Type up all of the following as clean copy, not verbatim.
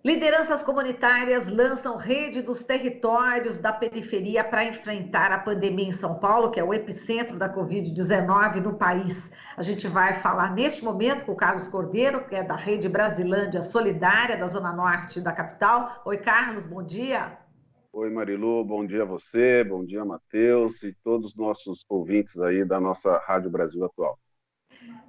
Lideranças comunitárias lançam rede dos territórios da periferia para enfrentar a pandemia em São Paulo, que é o epicentro da Covid-19 no país. A gente vai falar neste momento com o Carlos Cordeiro, que é da Rede Brasilândia Solidária, da Zona Norte da capital. Oi, Carlos, bom dia. Oi, Marilu, bom dia a você, bom dia, Matheus, e todos os nossos ouvintes aí da nossa Rádio Brasil Atual.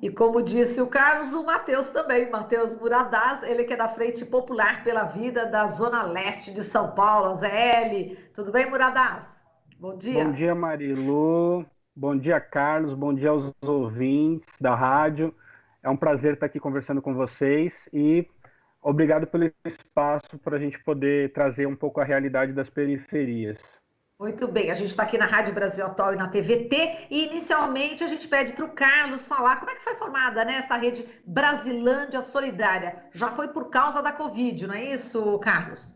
E como disse o Carlos, o Matheus também, Matheus Muradaz, ele que é da Frente Popular pela Vida da Zona Leste de São Paulo, ZL. Tudo bem, Muradaz? Bom Bom dia. dia, Marilu. Bom dia, Carlos. Bom dia aos ouvintes da rádio. É um prazer estar aqui conversando com vocês e obrigado pelo espaço para a gente poder trazer um pouco a realidade das periferias. Muito bem, a gente está aqui na Rádio Brasil Atual e na TVT, e inicialmente a gente pede para o Carlos falar como é que foi formada, né, essa rede Brasilândia Solidária. Já foi por causa da Covid, não é isso, Carlos?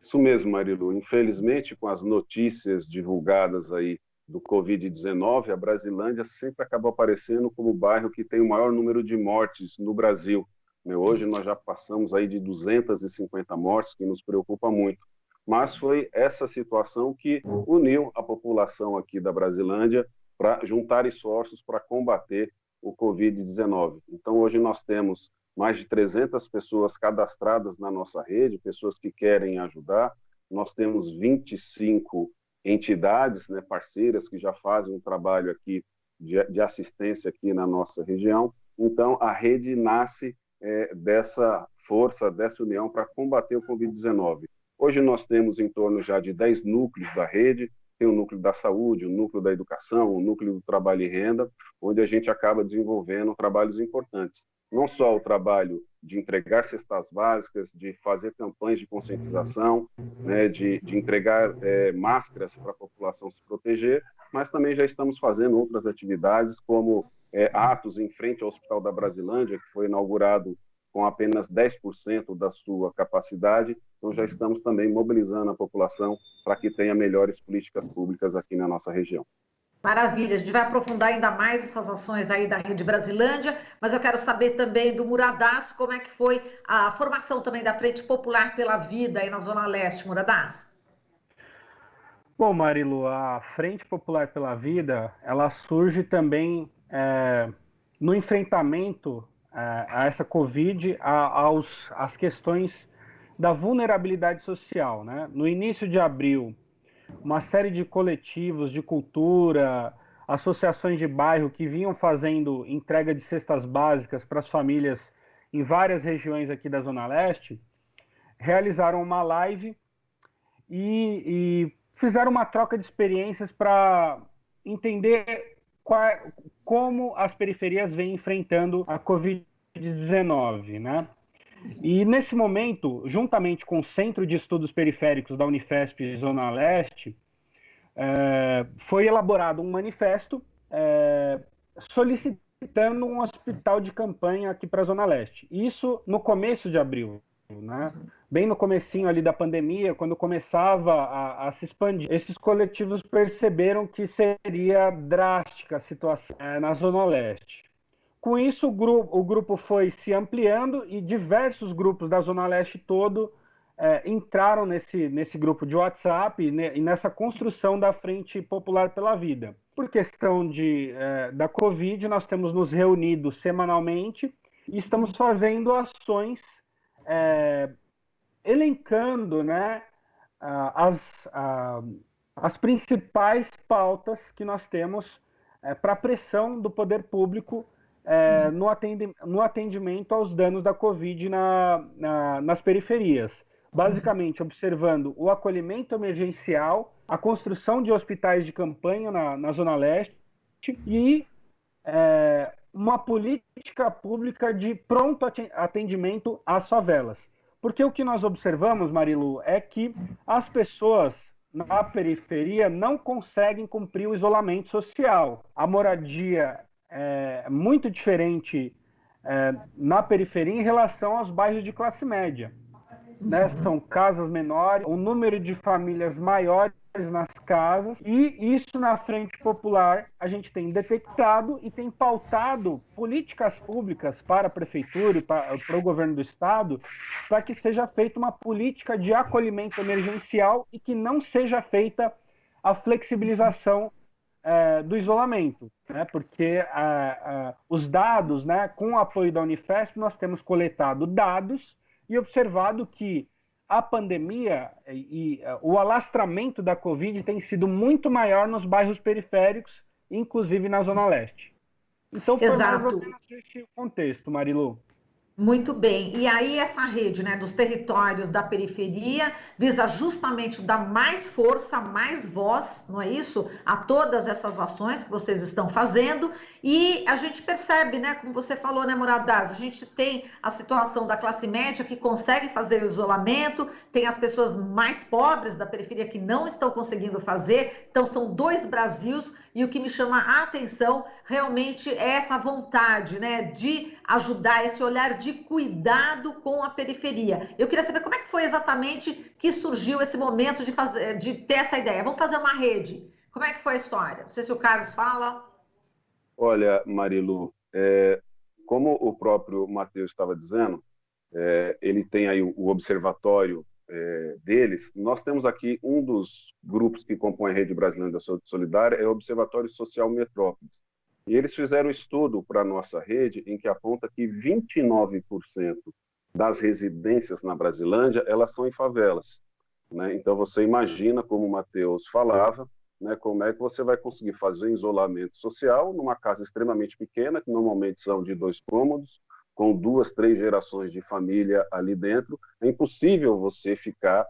Isso mesmo, Marilu. Infelizmente, com as notícias divulgadas aí do Covid-19, a Brasilândia sempre acabou aparecendo como o bairro que tem o maior número de mortes no Brasil. Hoje nós já passamos aí de 250 mortes, que nos preocupa muito. Mas foi essa situação que uniu a população aqui da Brasilândia para juntar esforços para combater o Covid-19. Então, hoje nós temos mais de 300 pessoas cadastradas na nossa rede, pessoas que querem ajudar. Nós temos 25 entidades, né, parceiras que já fazem um trabalho aqui de assistência aqui na nossa região. Então, a rede nasce dessa força, dessa união para combater o Covid-19. Hoje nós temos em torno já de 10 núcleos da rede, tem o núcleo da saúde, o núcleo da educação, o núcleo do trabalho e renda, onde a gente acaba desenvolvendo trabalhos importantes. Não só o trabalho de entregar cestas básicas, de fazer campanhas de conscientização, né, de entregar máscaras para a população se proteger, mas também já estamos fazendo outras atividades, como atos em frente ao Hospital da Brasilândia, que foi inaugurado com apenas 10% da sua capacidade. Então já estamos também mobilizando a população para que tenha melhores políticas públicas aqui na nossa região. Maravilha, a gente vai aprofundar ainda mais essas ações aí da Rede Brasilândia, mas eu quero saber também do Muradaz, como é que foi a formação também da Frente Popular pela Vida aí na Zona Leste, Muradaz. Bom, Marilu, a Frente Popular pela Vida, ela surge também no enfrentamento a essa Covid, às questões da vulnerabilidade social, né? No início de abril, uma série de coletivos de cultura, associações de bairro que vinham fazendo entrega de cestas básicas para as famílias em várias regiões aqui da Zona Leste, realizaram uma live e fizeram uma troca de experiências para entender como as periferias vêm enfrentando a Covid-19, né? E nesse momento, juntamente com o Centro de Estudos Periféricos da Unifesp Zona Leste, foi elaborado um manifesto solicitando um hospital de campanha aqui para a Zona Leste. Isso no começo de abril, né? Bem no comecinho ali da pandemia, quando começava a se expandir. Esses coletivos perceberam que seria drástica a situação na Zona Leste. Com isso, o grupo foi se ampliando e diversos grupos da Zona Leste todo entraram nesse grupo de WhatsApp e nessa construção da Frente Popular pela Vida. Por questão da Covid, nós temos nos reunido semanalmente e estamos fazendo ações elencando, né, as principais pautas que nós temos para a pressão do poder público no atendimento aos danos da Covid nas periferias. Basicamente, observando o acolhimento emergencial, a construção de hospitais de campanha na Zona Leste e uma política pública de pronto atendimento às favelas. Porque o que nós observamos, Marilu, é que as pessoas na periferia não conseguem cumprir o isolamento social. A moradia é muito diferente na periferia em relação aos bairros de classe média. Né? São casas menores, um número de famílias maiores nas casas, e isso na Frente Popular a gente tem detectado e tem pautado políticas públicas para a prefeitura e para o governo do estado, para que seja feita uma política de acolhimento emergencial e que não seja feita a flexibilização do isolamento, né? Porque os dados, né, com o apoio da Unifesp, nós temos coletado dados e observado que a pandemia e o alastramento da Covid tem sido muito maior nos bairros periféricos, inclusive na Zona Leste. Então, foi mais ou menos esse contexto, Marilu. Muito bem. E aí essa rede, né, dos territórios da periferia visa justamente dar mais força, mais voz, não é isso? A todas essas ações que vocês estão fazendo. E a gente percebe, né, como você falou, né, Muradaz, a gente tem a situação da classe média que consegue fazer o isolamento, tem as pessoas mais pobres da periferia que não estão conseguindo fazer. Então são dois Brasils, e o que me chama a atenção realmente é essa vontade, né, de ajudar, esse olhar de cuidado com a periferia. Eu queria saber como é que foi exatamente que surgiu esse momento de ter essa ideia. Vamos fazer uma rede. Como é que foi a história? Não sei se o Carlos fala. Olha, Marilu, como o próprio Matheus estava dizendo, ele tem aí o observatório deles. Nós temos aqui um dos grupos que compõe a Rede Brasileira da Saúde Solidária, é o Observatório Social Metrópoles. E eles fizeram um estudo para a nossa rede em que aponta que 29% das residências na Brasilândia, elas são em favelas, né? Então, você imagina, como o Matheus falava, né, como é que você vai conseguir fazer um isolamento social numa casa extremamente pequena, que normalmente são de 2 cômodos, com 2, 3 gerações de família ali dentro. É impossível você ficar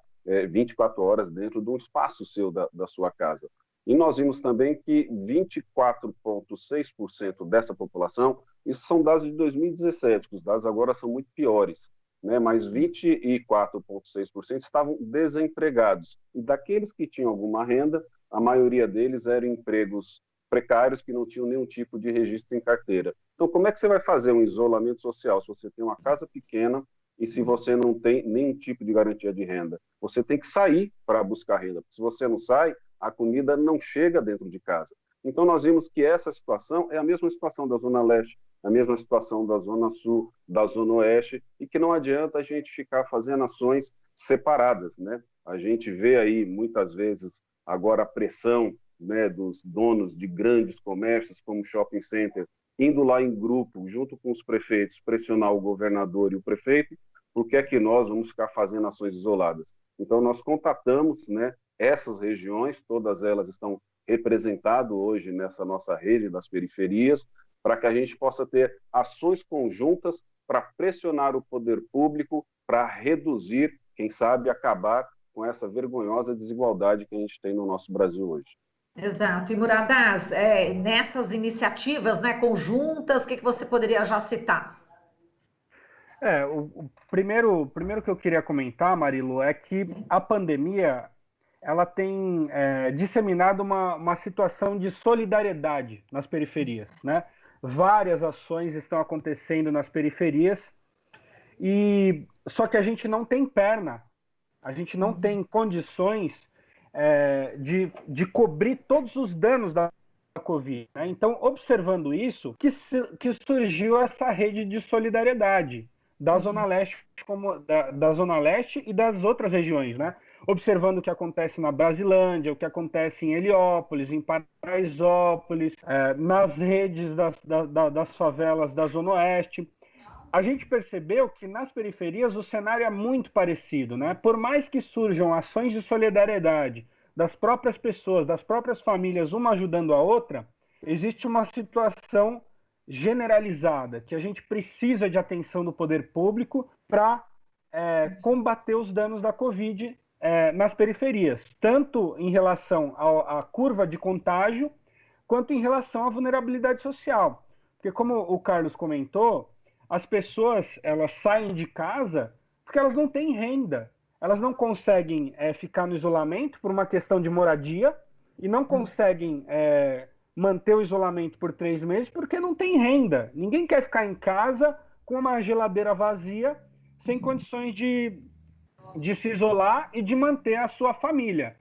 24 horas dentro de um espaço seu da sua casa. E nós vimos também que 24,6% dessa população, isso são dados de 2017, os dados agora são muito piores, né? Mas 24,6% estavam desempregados. E daqueles que tinham alguma renda, a maioria deles eram empregos precários que não tinham nenhum tipo de registro em carteira. Então, como é que você vai fazer um isolamento social se você tem uma casa pequena e se você não tem nenhum tipo de garantia de renda? Você tem que sair para buscar renda. Se você não sai, a comida não chega dentro de casa. Então, nós vimos que essa situação é a mesma situação da Zona Leste, a mesma situação da Zona Sul, da Zona Oeste, e que não adianta a gente ficar fazendo ações separadas, né? A gente vê aí, muitas vezes, agora a pressão, né, dos donos de grandes comércios, como shopping center, indo lá em grupo, junto com os prefeitos, pressionar o governador e o prefeito, porque é que nós vamos ficar fazendo ações isoladas? Então, nós contatamos, né, essas regiões, todas elas estão representadas hoje nessa nossa rede das periferias, para que a gente possa ter ações conjuntas para pressionar o poder público, para reduzir, quem sabe, acabar com essa vergonhosa desigualdade que a gente tem no nosso Brasil hoje. Exato. E Muradaz, nessas iniciativas, né, conjuntas, o que você poderia já citar? O primeiro que eu queria comentar, Marilu, é que a pandemia ela tem disseminado uma situação de solidariedade nas periferias, né? Várias ações estão acontecendo nas periferias, e só que a gente não tem perna, a gente não tem condições de cobrir todos os danos da Covid, né? Então, observando isso, que surgiu essa rede de solidariedade da Zona Leste, da Zona Leste e das outras regiões, né? Observando o que acontece na Brasilândia, o que acontece em Heliópolis, em Paraisópolis, nas redes das favelas da Zona Oeste. A gente percebeu que nas periferias o cenário é muito parecido, né? Por mais que surjam ações de solidariedade das próprias pessoas, das próprias famílias, uma ajudando a outra, existe uma situação generalizada que a gente precisa de atenção do poder público para combater os danos da Covid nas periferias, tanto em relação à curva de contágio, quanto em relação à vulnerabilidade social. Porque, como o Carlos comentou, as pessoas elas saem de casa porque elas não têm renda. Elas não conseguem ficar no isolamento por uma questão de moradia e não conseguem manter o isolamento por 3 meses porque não tem renda. Ninguém quer ficar em casa com uma geladeira vazia, sem condições de se isolar e de manter a sua família.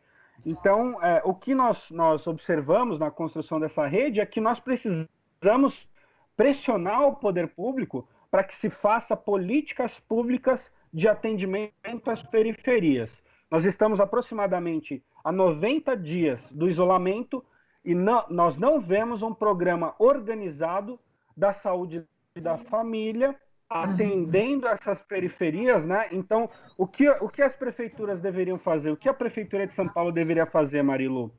Então, o que nós observamos na construção dessa rede é que nós precisamos pressionar o poder público para que se faça políticas públicas de atendimento às periferias. Nós estamos aproximadamente a 90 dias do isolamento e nós não vemos um programa organizado da saúde da família atendendo essas periferias, né? Então, o que as prefeituras deveriam fazer? O que a Prefeitura de São Paulo deveria fazer, Marilu?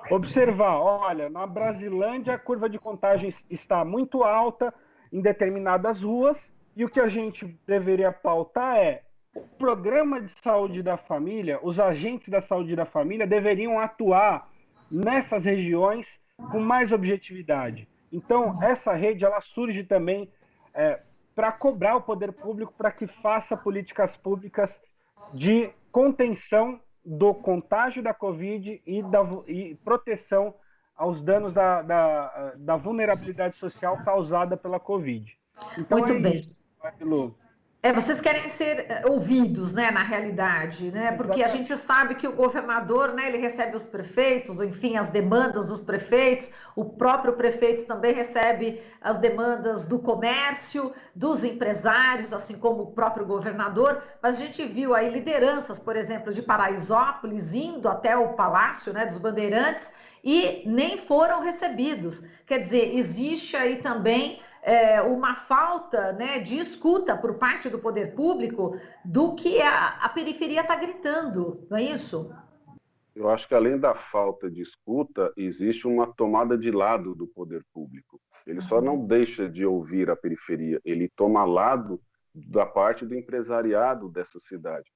Observar, olha, na Brasilândia a curva de contágio está muito alta em determinadas ruas e o que a gente deveria pautar é o programa de saúde da família, os agentes da saúde da família deveriam atuar nessas regiões com mais objetividade. Então, essa rede ela surge também para cobrar o poder público para que faça políticas públicas de contenção do contágio da Covid e proteção aos danos da vulnerabilidade social causada pela Covid. Então, muito bem. Isso, Marilu. Vocês querem ser ouvidos, né, na realidade, né? Porque a gente sabe que o governador, né, ele recebe os prefeitos, ou enfim, as demandas dos prefeitos, o próprio prefeito também recebe as demandas do comércio, dos empresários, assim como o próprio governador, mas a gente viu aí lideranças, por exemplo, de Paraisópolis indo até o Palácio, né, dos Bandeirantes e nem foram recebidos. Quer dizer, existe aí também uma falta, né, de escuta por parte do poder público do que a periferia está gritando, não é isso? Eu acho que além da falta de escuta, existe uma tomada de lado do poder público. Ele só não deixa de ouvir a periferia, ele toma lado da parte do empresariado dessa cidade.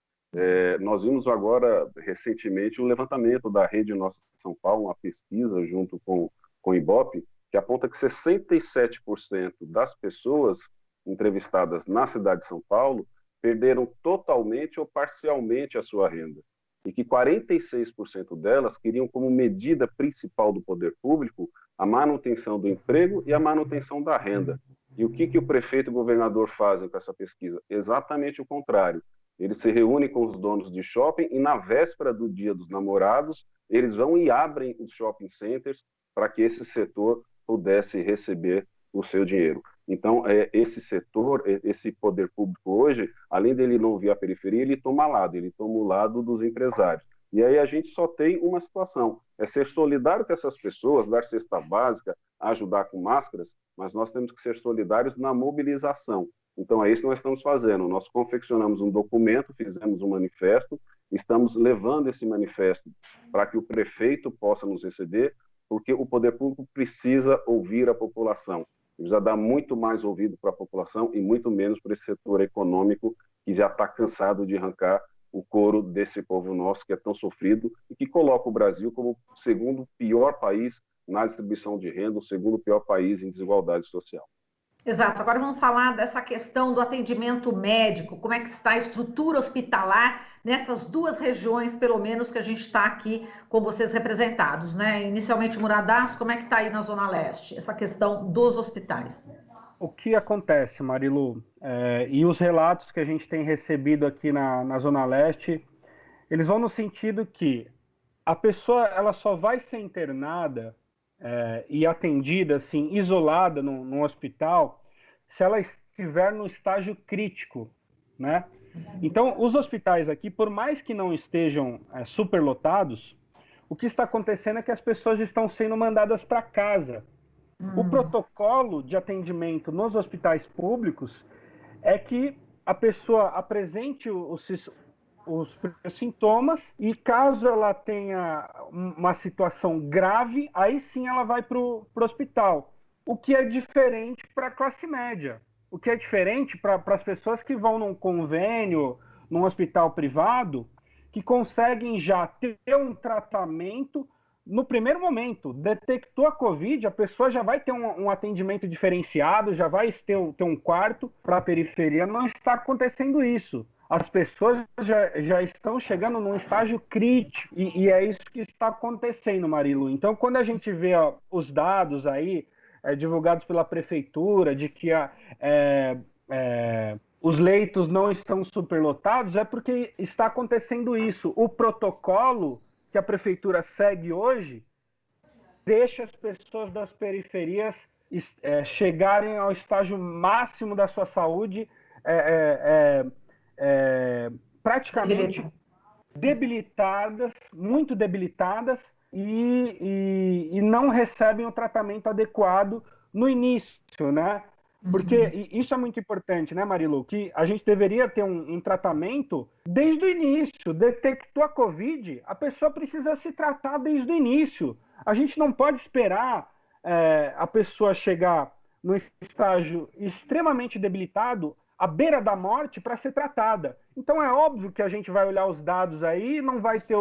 Nós vimos agora, recentemente, um levantamento da Rede Nossa São Paulo, uma pesquisa junto com o Ibope, que aponta que 67% das pessoas entrevistadas na cidade de São Paulo perderam totalmente ou parcialmente a sua renda. E que 46% delas queriam como medida principal do poder público a manutenção do emprego e a manutenção da renda. E o que o prefeito e o governador fazem com essa pesquisa? Exatamente o contrário. Eles se reúnem com os donos de shopping e na véspera do Dia dos Namorados, eles vão e abrem os shopping centers para que esse setor pudesse receber o seu dinheiro. Então, esse setor, esse poder público hoje, além dele não ouvir a periferia, ele toma lado, ele toma o lado dos empresários. E aí a gente só tem uma situação, é ser solidário com essas pessoas, dar cesta básica, ajudar com máscaras, mas nós temos que ser solidários na mobilização. Então é isso que nós estamos fazendo, nós confeccionamos um documento, fizemos um manifesto, estamos levando esse manifesto para que o prefeito possa nos receber, porque o poder público precisa ouvir a população, precisa dar muito mais ouvido para a população e muito menos para esse setor econômico que já está cansado de arrancar o couro desse povo nosso que é tão sofrido e que coloca o Brasil como o segundo pior país na distribuição de renda, o segundo pior país em desigualdade social. Exato. Agora vamos falar dessa questão do atendimento médico, como é que está a estrutura hospitalar nessas duas regiões, pelo menos, que a gente está aqui com vocês representados, né? Inicialmente Muradas, como é que está aí na Zona Leste, essa questão dos hospitais? O que acontece, Marilu, e os relatos que a gente tem recebido aqui na Zona Leste, eles vão no sentido que a pessoa ela só vai ser internada e atendida, assim, isolada num hospital, se ela estiver no estágio crítico, né? Então, os hospitais aqui, por mais que não estejam superlotados, o que está acontecendo é que as pessoas estão sendo mandadas para casa. O protocolo de atendimento nos hospitais públicos é que a pessoa apresente os sintomas e caso ela tenha uma situação grave, aí sim ela vai para o hospital. O que é diferente para a classe média. O que é diferente para as pessoas que vão num convênio, num hospital privado, que conseguem já ter um tratamento no primeiro momento. Detectou a Covid, a pessoa já vai ter um atendimento diferenciado, já vai ter um quarto para a periferia. Não está acontecendo isso. As pessoas já estão chegando num estágio crítico e é isso que está acontecendo, Marilu. Então, quando a gente vê os dados aí divulgados pela prefeitura de que os leitos não estão superlotados, é porque está acontecendo isso. O protocolo que a prefeitura segue hoje deixa as pessoas das periferias chegarem ao estágio máximo da sua saúde, praticamente debilitadas, muito debilitadas, e não recebem o tratamento adequado no início, né? Porque isso é muito importante, né, Marilu? Que a gente deveria ter um tratamento desde o início. Detectou a Covid, a pessoa precisa se tratar desde o início. A gente não pode esperar a pessoa chegar num estágio extremamente debilitado, à beira da morte, para ser tratada. Então é óbvio que a gente vai olhar os dados aí e não vai ter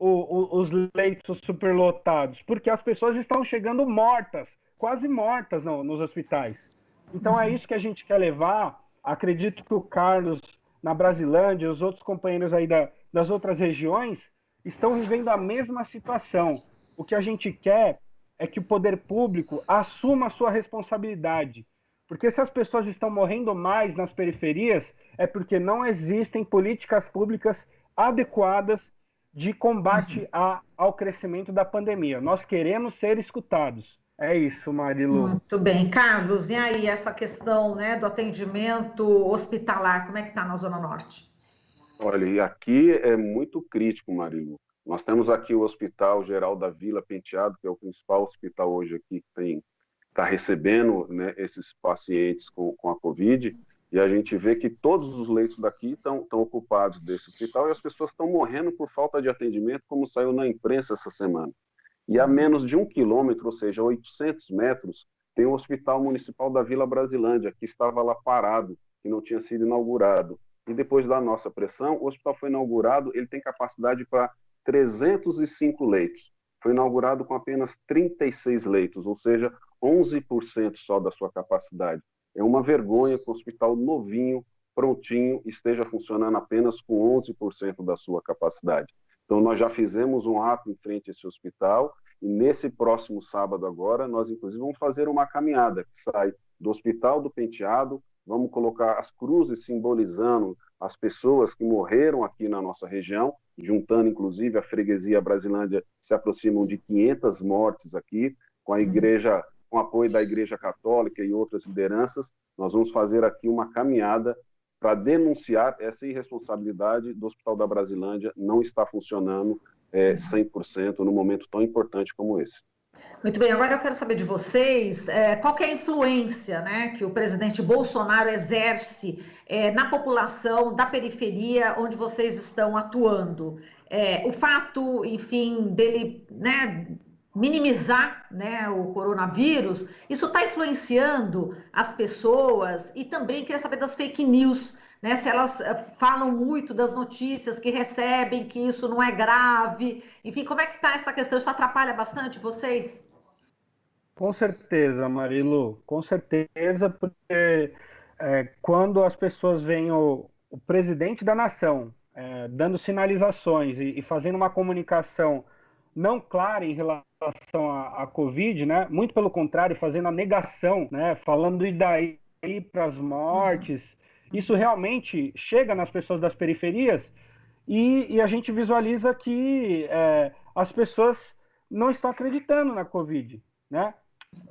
os leitos superlotados, porque as pessoas estão chegando mortas, quase mortas nos hospitais. Então é isso que a gente quer levar. Acredito que o Carlos, na Brasilândia, e os outros companheiros aí das outras regiões estão vivendo a mesma situação. O que a gente quer é que o poder público assuma a sua responsabilidade. Porque se as pessoas estão morrendo mais nas periferias, é porque não existem políticas públicas adequadas de combate ao crescimento da pandemia. Nós queremos ser escutados. É isso, Marilu. Muito bem. Carlos, e aí essa questão, né, do atendimento hospitalar, como é que está na Zona Norte? Olha, e aqui é muito crítico, Marilu. Nós temos aqui o Hospital Geral da Vila Penteado, que é o principal hospital hoje aqui que está recebendo, né, esses pacientes com a Covid, e a gente vê que todos os leitos daqui estão ocupados desse hospital e as pessoas estão morrendo por falta de atendimento, como saiu na imprensa essa semana. E a menos de 1 quilômetro, ou seja, 800 metros, tem o Hospital Municipal da Vila Brasilândia, que estava lá parado, que não tinha sido inaugurado. E depois da nossa pressão, o hospital foi inaugurado, ele tem capacidade para 305 leitos. Foi inaugurado com apenas 36 leitos, ou seja, 11% só da sua capacidade. É uma vergonha que o hospital novinho, prontinho, esteja funcionando apenas com 11% da sua capacidade. Então, nós já fizemos um ato em frente a esse hospital e nesse próximo sábado agora, nós inclusive vamos fazer uma caminhada que sai do Hospital do Penteado, vamos colocar as cruzes simbolizando as pessoas que morreram aqui na nossa região, juntando inclusive a freguesia Brasilândia, se aproximam de 500 mortes aqui, com a igreja, com apoio da Igreja Católica e outras lideranças, nós vamos fazer aqui uma caminhada para denunciar essa irresponsabilidade do Hospital da Brasilândia não está funcionando 100% num momento tão importante como esse. Muito bem, agora eu quero saber de vocês, qual que é a influência, né, que o presidente Bolsonaro exerce na população da periferia onde vocês estão atuando. O fato, enfim, dele, né, minimizar, né, o coronavírus, isso está influenciando as pessoas e também queria saber das fake news, né, se elas falam muito das notícias que recebem, que isso não é grave, enfim, como é que está essa questão? Isso atrapalha bastante vocês? Com certeza, Marilu, com certeza, porque quando as pessoas veem o presidente da nação dando sinalizações e fazendo uma comunicação não clara em relação à Covid, né? Muito pelo contrário, fazendo a negação, né? Falando e daí para as mortes, isso realmente chega nas pessoas das periferias e a gente visualiza que as pessoas não estão acreditando na Covid, né?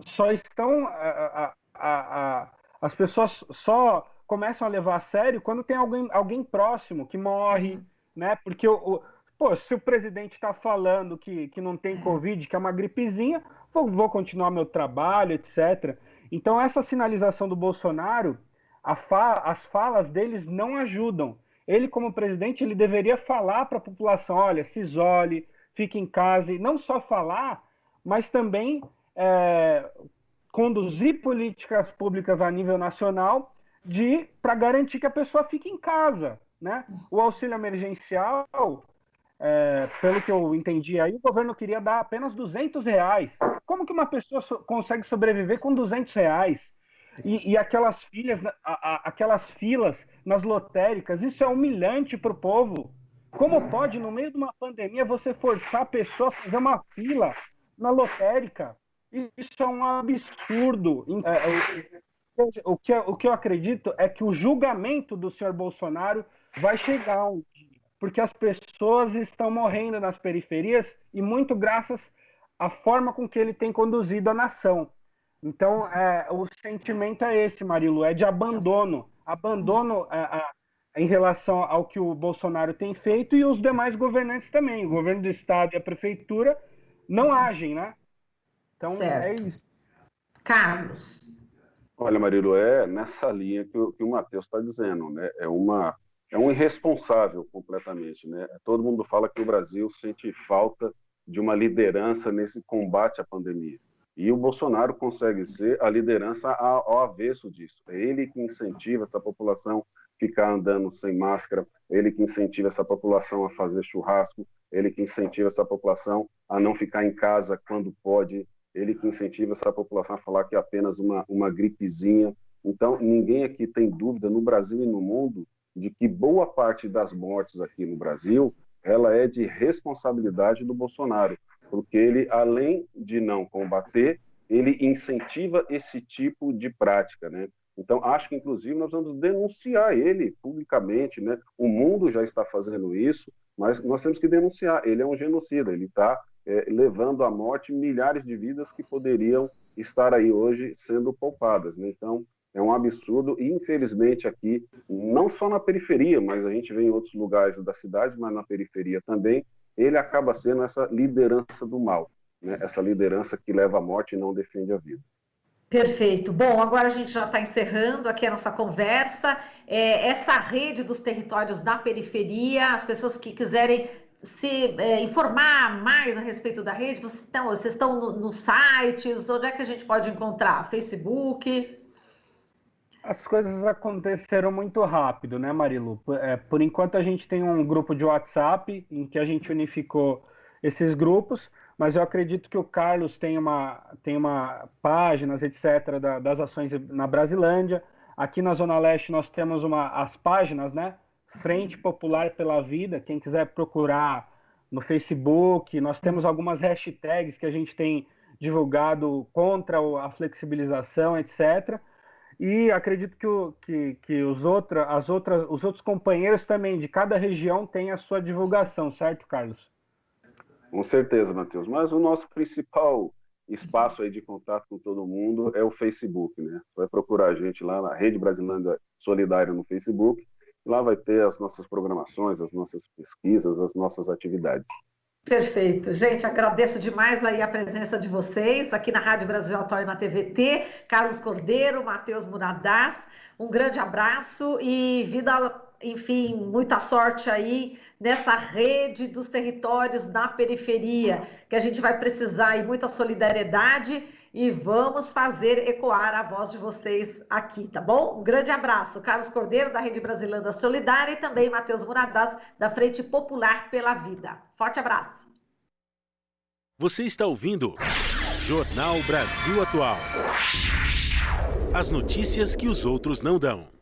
Só estão as pessoas só começam a levar a sério quando tem alguém próximo que morre, né? Porque se o presidente está falando que não tem Covid, que é uma gripezinha, vou continuar meu trabalho, etc. Então essa sinalização do Bolsonaro, as falas deles não ajudam. Ele, como presidente, ele deveria falar para a população, olha, se isole, fique em casa, e não só falar, mas também conduzir políticas públicas a nível nacional para garantir que a pessoa fique em casa, né? O auxílio emergencial, pelo que eu entendi aí, o governo queria dar apenas R$200. Como que uma pessoa consegue sobreviver com R$200? E aquelas filas nas lotéricas, isso é humilhante para o povo. Como pode, no meio de uma pandemia, você forçar a pessoa a fazer uma fila na lotérica? Isso é um absurdo. O que eu acredito é que o julgamento do senhor Bolsonaro vai chegar um dia. porque as pessoas estão morrendo nas periferias e muito graças à forma com que ele tem conduzido a nação. Então, o sentimento é esse, Marilu, é de abandono em relação ao que o Bolsonaro tem feito e os demais governantes também. O governo do estado e a prefeitura não agem, né? Então, certo. É isso. Carlos. Olha, Marilu, é nessa linha que o Matheus está dizendo, né? É um irresponsável completamente, né? Todo mundo fala que o Brasil sente falta de uma liderança nesse combate à pandemia. E o Bolsonaro consegue ser a liderança ao avesso disso. É ele que incentiva essa população a ficar andando sem máscara, ele que incentiva essa população a fazer churrasco, ele que incentiva essa população a não ficar em casa quando pode, ele que incentiva essa população a falar que é apenas uma gripezinha. Então, ninguém aqui tem dúvida, no Brasil e no mundo, de que boa parte das mortes aqui no Brasil, ela é de responsabilidade do Bolsonaro, porque ele, além de não combater, ele incentiva esse tipo de prática, né? Então, acho que, inclusive, nós vamos denunciar ele publicamente, né? O mundo já está fazendo isso, mas nós temos que denunciar. Ele é um genocida, ele está levando à morte milhares de vidas que poderiam estar aí hoje sendo poupadas, né? Então, é um absurdo e, infelizmente, aqui, não só na periferia, mas a gente vê em outros lugares da cidade, mas na periferia também, ele acaba sendo essa liderança do mal, né? Essa liderança que leva à morte e não defende a vida. Perfeito. Bom, agora a gente já está encerrando aqui a nossa conversa. Essa rede dos territórios da periferia, as pessoas que quiserem se informar mais a respeito da rede, vocês estão nos sites, onde é que a gente pode encontrar? Facebook? As coisas aconteceram muito rápido, né, Marilu? Por enquanto a gente tem um grupo de WhatsApp em que a gente unificou esses grupos, mas eu acredito que o Carlos tem uma páginas, etc., das ações na Brasilândia. Aqui na Zona Leste nós temos as páginas, né? Frente Popular pela Vida, quem quiser procurar no Facebook. Nós temos algumas hashtags que a gente tem divulgado contra a flexibilização, etc., e acredito que os outros companheiros também de cada região têm a sua divulgação, certo, Carlos? Com certeza, Matheus. Mas o nosso principal espaço aí de contato com todo mundo é o Facebook, né? Você vai procurar a gente lá na Rede Brasilândia Solidária no Facebook. Lá vai ter as nossas programações, as nossas pesquisas, as nossas atividades. Perfeito. Gente, agradeço demais aí a presença de vocês aqui na Rádio Brasil Atual e na TVT. Carlos Cordeiro, Matheus Muradás, um grande abraço e vida, enfim, muita sorte aí nessa rede dos territórios da periferia, que a gente vai precisar e muita solidariedade e vamos fazer ecoar a voz de vocês aqui, tá bom? Um grande abraço. Carlos Cordeiro, da Rede Brasilândia Solidária, e também Matheus Muradás, da Frente Popular pela Vida. Forte abraço. Você está ouvindo Jornal Brasil Atual. As notícias que os outros não dão.